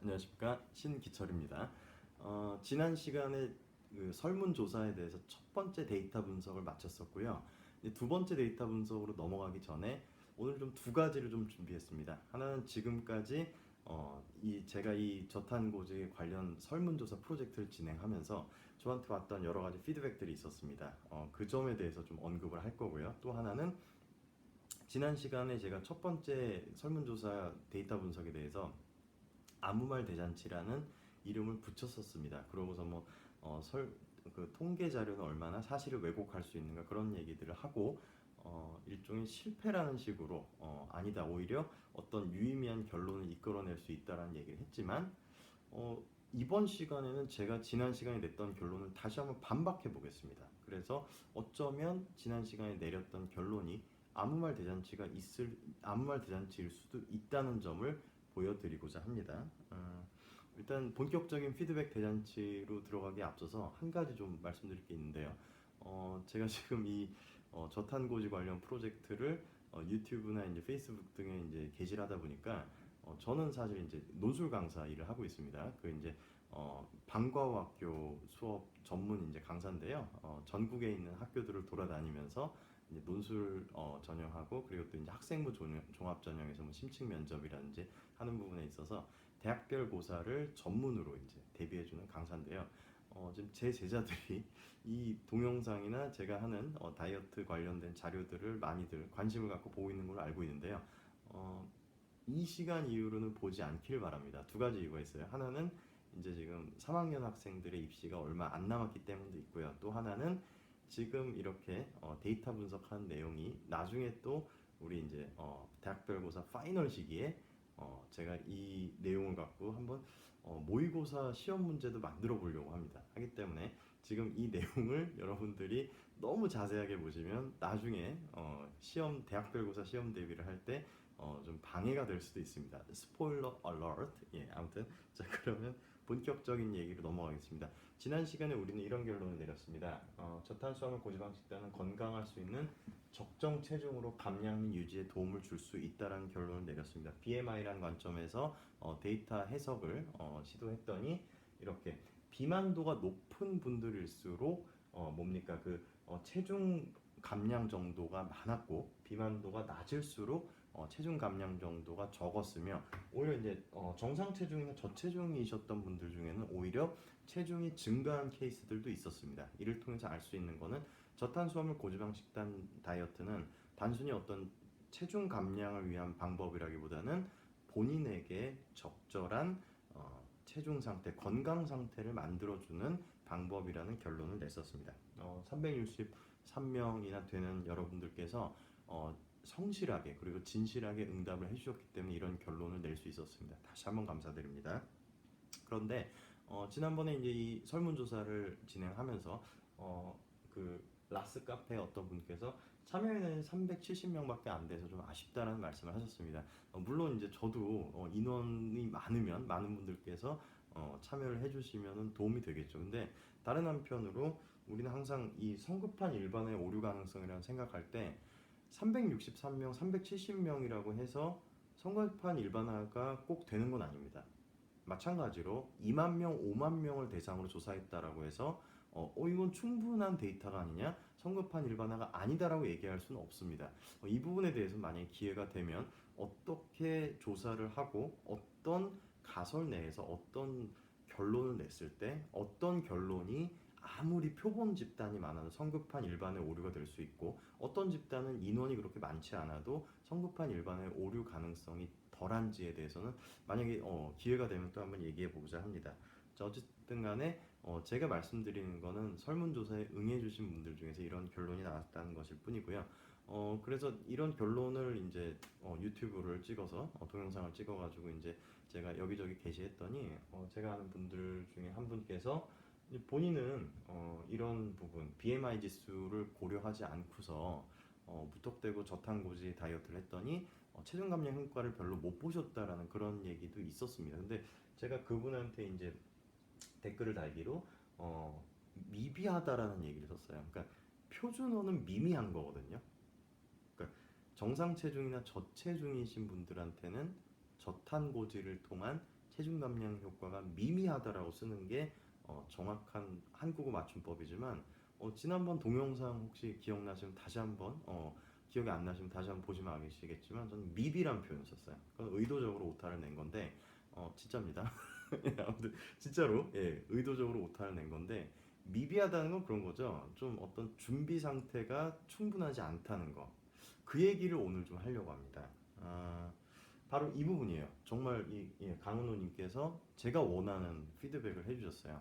안녕하십니까, 신기철입니다. 지난 시간에 그 설문조사에 대해서 첫 번째 데이터 분석을 마쳤었고요. 이제 두 번째 데이터 분석으로 넘어가기 전에 오늘 좀 두 가지를 좀 준비했습니다. 하나는 지금까지 제가 이 저탄고지 관련 설문조사 프로젝트를 진행하면서 저한테 왔던 여러 가지 피드백들이 있었습니다. 그 점에 대해서 좀 언급을 할 거고요. 또 하나는 지난 시간에 제가 첫 번째 설문조사 데이터 분석에 대해서 아무 말 대잔치라는 이름을 붙였었습니다. 그러고서 그 통계 자료는 얼마나 사실을 왜곡할 수 있는가 그런 얘기들을 하고 일종의 실패라는 식으로 아니다, 오히려 어떤 유의미한 결론을 이끌어낼 수 있다라는 얘기를 했지만 이번 시간에는 제가 지난 시간에 냈던 결론을 다시 한번 반박해 보겠습니다. 그래서 어쩌면 지난 시간에 내렸던 결론이 아무 말 대잔치일 수도 있다는 점을 보여드리고자 합니다. 일단 본격적인 피드백 대잔치로 들어가기에 앞서서 한 가지 좀 말씀드릴 게 있는데요. 제가 지금 이 저탄고지 관련 프로젝트를 유튜브나 이제 페이스북 등에 이제 게시를 하다 보니까 저는 사실 이제 논술 강사 일을 하고 있습니다. 그 이제 방과후 학교 수업 전문 이제 강사인데요. 전국에 있는 학교들을 돌아다니면서 이제 논술 전형하고, 그리고 또 이제 학생부 종합 전형에서 뭐 심층 면접이라든지 하는 부분에 있어서 대학별 고사를 전문으로 이제 대비해주는 강사인데요. 지금 제 제자들이 이 동영상이나 제가 하는 다이어트 관련된 자료들을 많이들 관심을 갖고 보고 있는 걸로 알고 있는데요. 이 시간 이후로는 보지 않길 바랍니다. 두 가지 이유가 있어요. 하나는 이제 지금 3학년 학생들의 입시가 얼마 안 남았기 때문도 있고요. 또 하나는 지금 이렇게 데이터 분석한 내용이 나중에 또 우리 이제 대학별고사 파이널 시기에 제가 이 내용을 갖고 한번 모의고사 시험 문제도 만들어 보려고 합니다. 하기 때문에 지금 이 내용을 여러분들이 너무 자세하게 보시면 나중에 대학별고사 시험 대비를 할 때 좀 방해가 될 수도 있습니다. 스포일러 얼러트. 예, 아무튼 자, 그러면 본격적인 얘기로 넘어가겠습니다. 지난 시간에 우리는 이런 결론을 내렸습니다. 저탄수화물 고지방 식단은 건강할 수 있는 적정 체중으로 감량 및 유지에 도움을 줄 수 있다는 결론을 내렸습니다. BMI라는 관점에서 데이터 해석을 시도했더니 이렇게 비만도가 높은 분들일수록 뭡니까 체중 감량 정도가 많았고, 비만도가 낮을수록 체중 감량 정도가 적었으며, 오히려 이제 정상 체중이나 저체중이셨던 분들 중에는 오히려 체중이 증가한 케이스들도 있었습니다. 이를 통해서 알 수 있는 거는 저탄수화물 고지방 식단 다이어트는 단순히 어떤 체중 감량을 위한 방법이라기보다는 본인에게 적절한 체중 상태, 건강 상태를 만들어주는 방법이라는 결론을 냈었습니다. 363명이나 되는 여러분들께서 성실하게 그리고 진실하게 응답을 해주셨기 때문에 이런 결론을 낼 수 있었습니다. 다시 한번 감사드립니다. 그런데 지난번에 이제 이 설문조사를 진행하면서 그 라스 카페 어떤 분께서 참여인은 370명밖에 안 돼서 좀 아쉽다라는 말씀을 하셨습니다. 물론 이제 저도 인원이 많으면 많은 분들께서 참여를 해주시면 도움이 되겠죠. 근데 다른 한편으로 우리는 항상 이 성급한 일반의 오류 가능성이라는 생각할 때 363명, 370명이라고 해서 성급한 일반화가 꼭 되는 건 아닙니다. 마찬가지로 2만 명, 5만 명을 대상으로 조사했다라고 해서 이건 충분한 데이터가 아니냐, 성급한 일반화가 아니다라고 얘기할 수는 없습니다. 이 부분에 대해서 만약에 기회가 되면 어떻게 조사를 하고 어떤 가설 내에서 어떤 결론을 냈을 때 어떤 결론이 아무리 표본 집단이 많아도 성급한 일반의 오류가 될 수 있고, 어떤 집단은 인원이 그렇게 많지 않아도 성급한 일반의 오류 가능성이 덜한지에 대해서는 만약에 기회가 되면 또 한번 얘기해 보고자 합니다. 자, 어쨌든 간에 제가 말씀드리는 거는 설문조사에 응해 주신 분들 중에서 이런 결론이 나왔다는 것일 뿐이고요. 그래서 이런 결론을 이제 유튜브를 찍어서 동영상을 찍어가지고 이제 제가 여기저기 게시했더니 제가 아는 분들 중에 한 분께서 본인은 이런 부분 BMI 지수를 고려하지 않고서 무턱대고 저탄고지 다이어트를 했더니 체중 감량 효과를 별로 못 보셨다라는 그런 얘기도 있었습니다. 근데 제가 그분한테 이제 댓글을 달기로 미비하다라는 얘기를 썼어요. 그러니까 표준어는 미미한 거거든요. 그러니까 정상 체중이나 저체중이신 분들한테는 저탄고지를 통한 체중 감량 효과가 미미하다라고 쓰는 게 정확한 한국어 맞춤법이지만 지난번 동영상 혹시 기억나시면 다시 한번 기억이 안 나시면 다시 한번 보시면 아시겠지만 저는 미비란 표현을 썼어요. 그건 의도적으로 오타를 낸 건데 진짜입니다. 예, 아무튼 진짜로 의도적으로 오타를 낸 건데 미비하다는 건 그런 거죠. 좀 어떤 준비 상태가 충분하지 않다는 거. 그 얘기를 오늘 좀 하려고 합니다. 바로 이 부분이에요. 정말 강은호님께서 제가 원하는 피드백을 해주셨어요.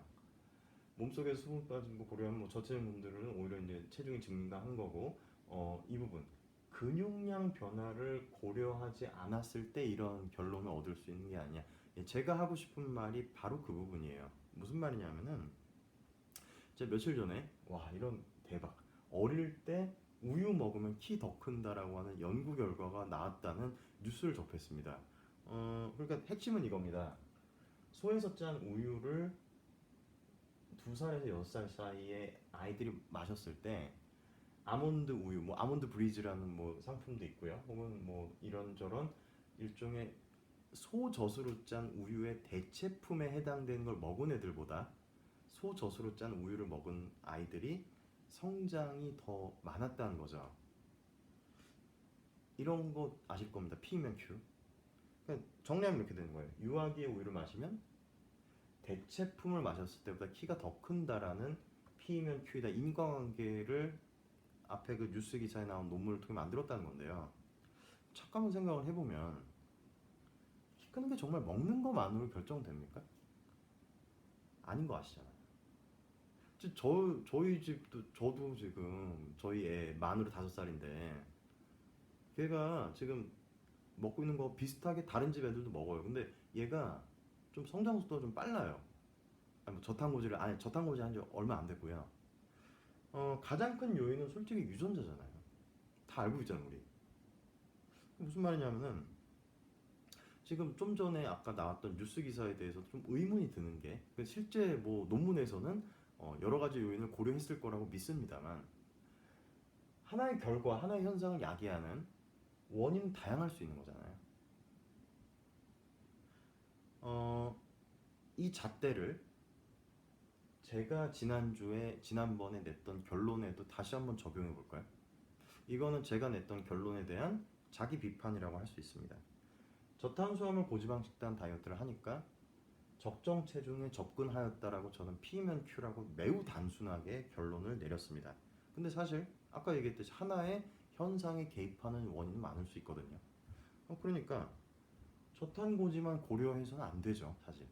몸속에 수분 빠진 거 고려하면 뭐 저체중 분들은 오히려 이제 체중이 증가한 거고 이 부분 근육량 변화를 고려하지 않았을 때 이런 결론을 얻을 수 있는 게 아니야. 제가 하고 싶은 말이 바로 그 부분이에요. 무슨 말이냐면은 제가 며칠 전에 와 이런 대박 어릴 때 우유 먹으면 키 더 큰다라고 하는 연구 결과가 나왔다는 뉴스를 접했습니다. 그러니까 핵심은 이겁니다. 소에서 짠 우유를 2살에서 6살 사이에 아이들이 마셨을 때 아몬드 우유, 뭐 아몬드 브리즈라는 뭐 상품도 있고요. 혹은 뭐 이런저런 일종의 소젖으로 짠 우유의 대체품에 해당되는 걸 먹은 애들보다 소젖으로 짠 우유를 먹은 아이들이 성장이 더 많았다는 거죠. 이런 거 아실 겁니다. P면 Q. 그러니까 정리하면 이렇게 되는 거예요. 유아기의 우유를 마시면 대체품을 마셨을 때보다 키가 더 큰다라는 P면 Q이다. 인과관계를 앞에 그 뉴스 기사에 나온 논문을 통해 만들었다는 건데요. 잠깐만 생각을 해보면 키 크는 게 정말 먹는 것만으로 결정됩니까? 아닌 거 아시잖아요. 저희 집도 저도 지금 저희 애 만으로 5살인데 걔가 지금 먹고 있는 거 비슷하게 다른 집 애들도 먹어요. 근데 얘가 좀 성장 속도가 좀 빨라요. 아니, 뭐 저탄고지를 한 지 얼마 안 됐고요. 가장 큰 요인은 솔직히 유전자잖아요. 다 알고 있잖아요, 우리. 무슨 말이냐면은 지금 좀 전에 아까 나왔던 뉴스 기사에 대해서 좀 의문이 드는 게 실제 뭐 논문에서는 여러 가지 요인을 고려했을 거라고 믿습니다만 하나의 결과, 하나의 현상을 야기하는 원인은 다양할 수 있는 거잖아요. 이 잣대를 제가 지난번에 냈던 결론에도 다시 한번 적용해 볼까요? 이거는 제가 냈던 결론에 대한 자기 비판이라고 할 수 있습니다. 저탄수화물 고지방 식단 다이어트를 하니까 적정 체중에 접근하였다라고 저는 P면 Q라고 매우 단순하게 결론을 내렸습니다. 근데 사실 아까 얘기했듯이 하나의 현상에 개입하는 원인은 많을 수 있거든요. 그러니까 저탄고지만 고려해서는 안 되죠, 사실.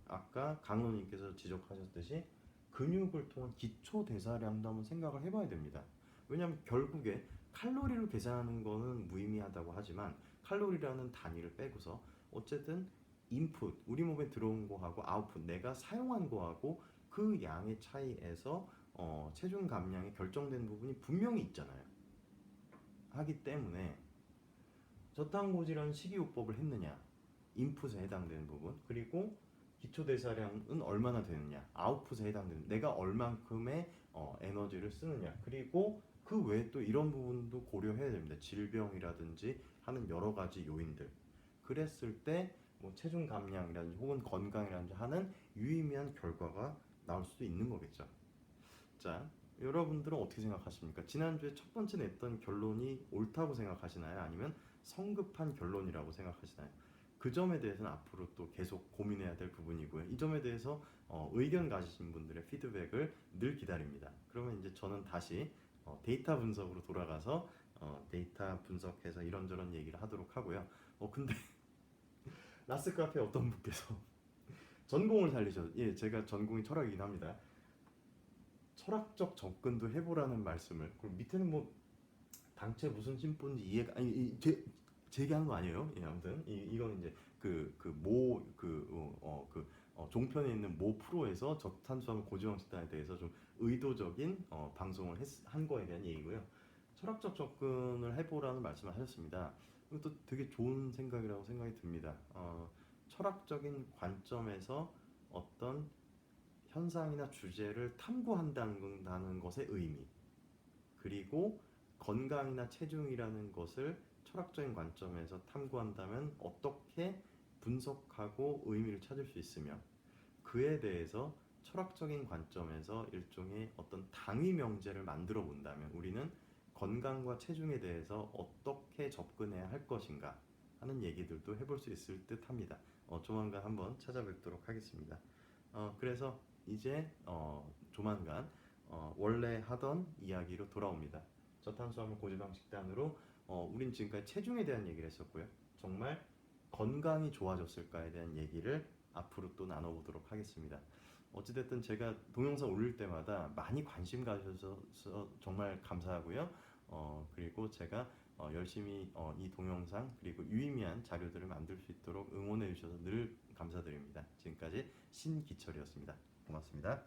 아까 강론님께서 지적하셨듯이 근육을 통한 기초 대사량도 한번 생각을 해봐야 됩니다. 왜냐하면 결국에 칼로리로 계산하는 거는 무의미하다고 하지만 칼로리라는 단위를 빼고서 어쨌든 인풋 우리 몸에 들어온 거하고 아웃풋 내가 사용한 거하고 그 양의 차이에서 체중 감량이 결정되는 부분이 분명히 있잖아요. 하기 때문에 저탄고지라는 식이요법을 했느냐 인풋에 해당되는 부분 그리고 기초 대사량은 얼마나 되느냐 아웃풋에 해당되는 내가 얼만큼의 에너지를 쓰느냐 그리고 그 외에 또 이런 부분도 고려해야 됩니다. 질병이라든지 하는 여러 가지 요인들 그랬을 때 뭐 체중 감량이라든지 혹은 건강이라든지 하는 유의미한 결과가 나올 수도 있는 거겠죠. 자, 여러분들은 어떻게 생각하십니까? 지난주에 첫 번째 냈던 결론이 옳다고 생각하시나요? 아니면 성급한 결론이라고 생각하시나요? 그 점에 대해서는 앞으로 또 계속 고민해야 될 부분이고요. 이 점에 대해서 의견 가지신 분들의 피드백을 늘 기다립니다. 그러면 이제 저는 다시 데이터 분석으로 돌아가서 데이터 분석해서 이런저런 얘기를 하도록 하고요. 근데 라스 카페 어떤 분께서 전공을 살리셔서 예, 제가 전공이 철학이긴 합니다. 철학적 접근도 해보라는 말씀을 그리고 밑에는 뭐 당최 무슨 심보인지 이해가 아니 제 얘기하는 거 아니에요. 예, 아무튼 이건 이제 종편에 있는 모 프로에서 저탄수화물 고지방 식단에 대해서 좀 의도적인 방송을 한 거에 대한 얘기고요. 철학적 접근을 해보라는 말씀을 하셨습니다. 이것도 되게 좋은 생각이라고 생각이 듭니다. 철학적인 관점에서 어떤 현상이나 주제를 탐구한다는 것의 의미 그리고 건강이나 체중이라는 것을 철학적인 관점에서 탐구한다면 어떻게 분석하고 의미를 찾을 수 있으며 그에 대해서 철학적인 관점에서 일종의 어떤 당위 명제를 만들어 본다면 우리는 건강과 체중에 대해서 어떻게 접근해야 할 것인가 하는 얘기들도 해볼 수 있을 듯 합니다. 조만간 한번 찾아뵙도록 하겠습니다. 그래서 이제 조만간 원래 하던 이야기로 돌아옵니다. 저탄수화물 고지방 식단으로 우린 지금까지 체중에 대한 얘기를 했었고요. 정말 건강이 좋아졌을까에 대한 얘기를 앞으로 또 나눠보도록 하겠습니다. 어찌됐든 제가 동영상 올릴 때마다 많이 관심 가져서 정말 감사하고요. 그리고 제가 열심히 이 동영상 그리고 유의미한 자료들을 만들 수 있도록 응원해 주셔서 늘 감사드립니다. 지금까지 신기철이었습니다. 고맙습니다.